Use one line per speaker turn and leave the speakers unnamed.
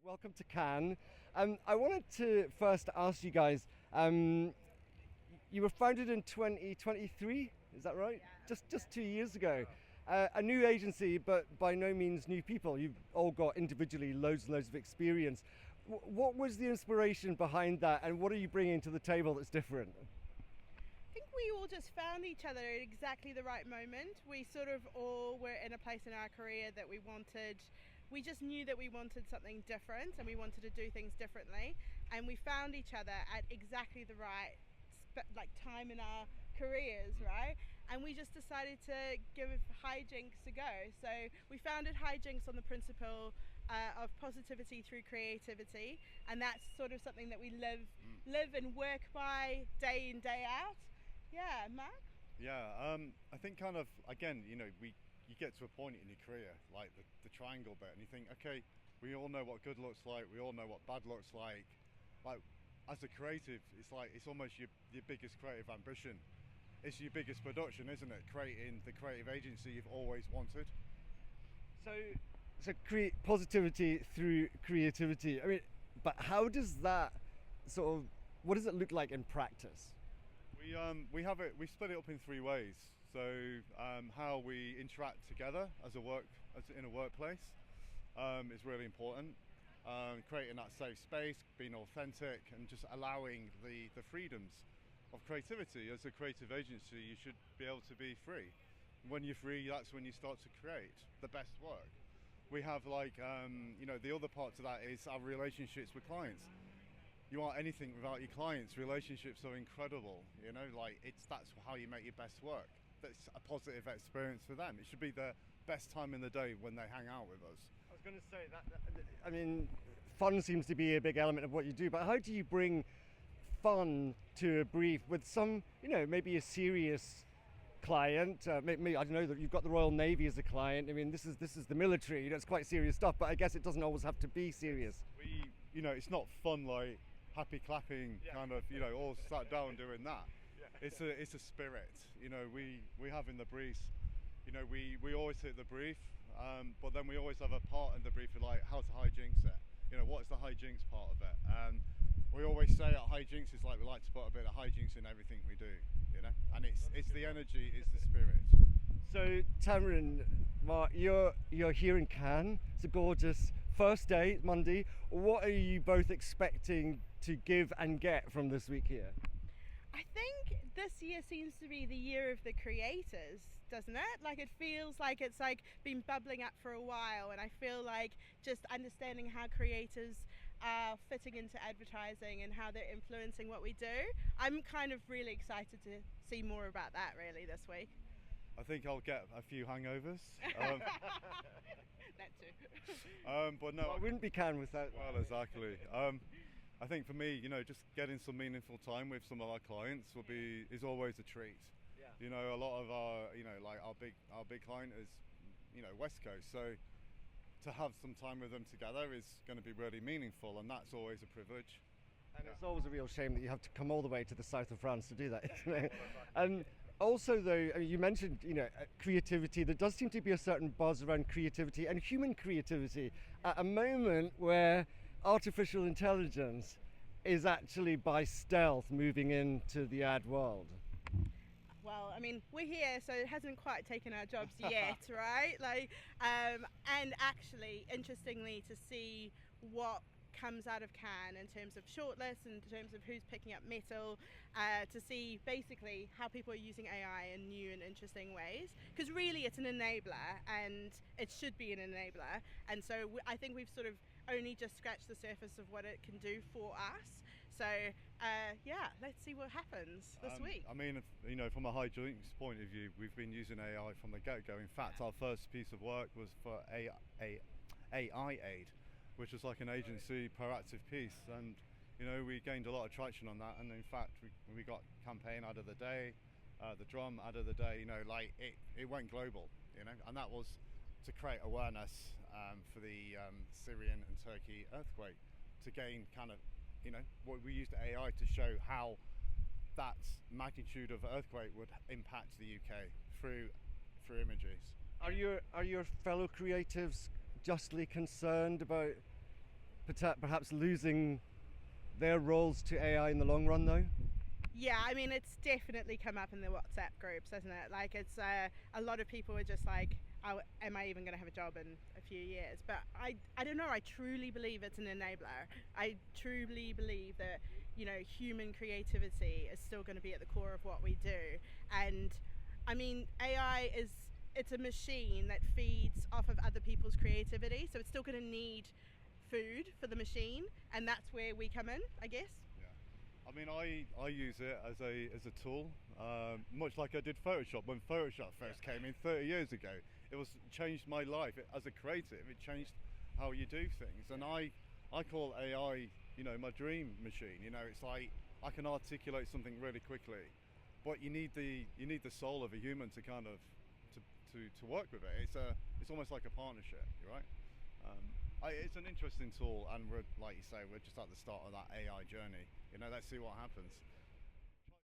Welcome to Cannes. I wanted to first ask you guys. You were founded in 2023, is that right?
Yeah.
Just 2 years ago. A new agency, but by no means new people. You've all got individually loads and loads of experience. What was the inspiration behind that, and what are you bringing to the table that's different?
I think we all just found each other at exactly the right moment. We sort of all were in a place in our career that we just knew that we wanted something different and we wanted to do things differently. And we found each other at exactly the right time in our careers, right? And we just decided to give Hijinks a go. So we founded Hijinks on the principle of positivity through creativity, and that's sort of something that we live and work by day in, day out. Yeah, Mark?
Yeah, I think kind of again, you get to a point in your career, like the triangle bit, and you think, okay, we all know what good looks like, we all know what bad looks like. Like, as a creative, it's almost your biggest creative ambition. It's your biggest production, isn't it? Creating the creative agency you've always wanted.
So create positivity through creativity. I mean, but how does that what does it look like in practice?
We split it up in three ways. So how we interact together as in a workplace is really important. Creating that safe space, being authentic, and just allowing the freedoms of creativity. As a creative agency, you should be able to be free. When you're free, that's when you start to create the best work. We have the other part to that is our relationships with clients. You aren't anything without your clients. Relationships are incredible. That's how you make your best work. That's a positive experience for them. It should be the best time in the day when they hang out with us.
I was going to say that. I mean, fun seems to be a big element of what you do. But how do you bring fun to a brief with some, maybe a serious client? Maybe, I don't know, that you've got the Royal Navy as a client. I mean, this is the military. It's quite serious stuff. But I guess it doesn't always have to be serious.
It's not fun like happy clapping kind of, all sat down doing that. It's a spirit, we have in the briefs, we always hit the brief, but then we always have a part in the brief like how to hijinks it, what's the hijinks part of it, and we always say at hijinks it's like we like to put a bit of hijinks in everything we do, and it's the energy, it's the spirit.
So Tamron, Mark, you're here in Cannes. It's a gorgeous first day, Monday. What are you both expecting to give and get from this week here?
I think this year seems to be the year of the creators, doesn't it? Like, it feels like it's been bubbling up for a while, and I feel like just understanding how creators are fitting into advertising and how they're influencing what we do. I'm kind of really excited to see more about that really this week.
I think I'll get a few hangovers.
That too.
But no,
Well, I wouldn't be Cannes without that.
Well, exactly. I think for me, just getting some meaningful time with some of our clients is always a treat.
Yeah.
A lot of our, our big client is, West Coast. So to have some time with them together is going to be really meaningful, and that's always a privilege.
And it's always a real shame that you have to come all the way to the south of France to do that, isn't it? Also, though, I mean, you mentioned, creativity. There does seem to be a certain buzz around creativity and human creativity at a moment where artificial intelligence is actually by stealth moving into the ad world.
Well, I mean, we're here, so it hasn't quite taken our jobs yet, right? And actually, interestingly, to see what comes out of Cannes in terms of shortlists, in terms of who's picking up metal, to see basically how people are using AI in new and interesting ways. Because really, it's an enabler, and it should be an enabler. And so I think we've sort of only just scratched the surface of what it can do for us. So let's see what happens this week.
I mean, from a Hijinks point of view, we've been using AI from the get-go. In fact, our first piece of work was for AI Aid, which was like an agency proactive piece, and we gained a lot of traction on that. And in fact, we got campaign ad of the day, the drum ad of the day. It went global, and that was to create awareness for the Syrian and Turkey earthquake, to gain kind of, what we used AI to show how that magnitude of earthquake would impact the UK through images.
Are your fellow creatives justly concerned about perhaps losing their roles to AI in the long run, though?
Yeah, I mean, it's definitely come up in the WhatsApp groups, hasn't it? Like, it's a lot of people are just like, oh, am I even going to have a job in a few years? But I don't know. I truly believe it's an enabler. I truly believe that, you know, human creativity is still going to be at the core of what we do. And I mean, AI it's a machine that feeds off of other people's creativity, so it's still going to need food for the machine, and that's where we come in, I guess.
I mean, I use it as a tool, much like I did Photoshop. When Photoshop first came in 30 years ago, it changed my life as a creative. It changed how you do things, and I call AI, you know, my dream machine. You know, it's like I can articulate something really quickly, but you need the soul of a human to kind of to work with it. It's almost like a partnership, right? It's an interesting tool, and we're, like you say, we're just at the start of that AI journey. You know, let's see what happens.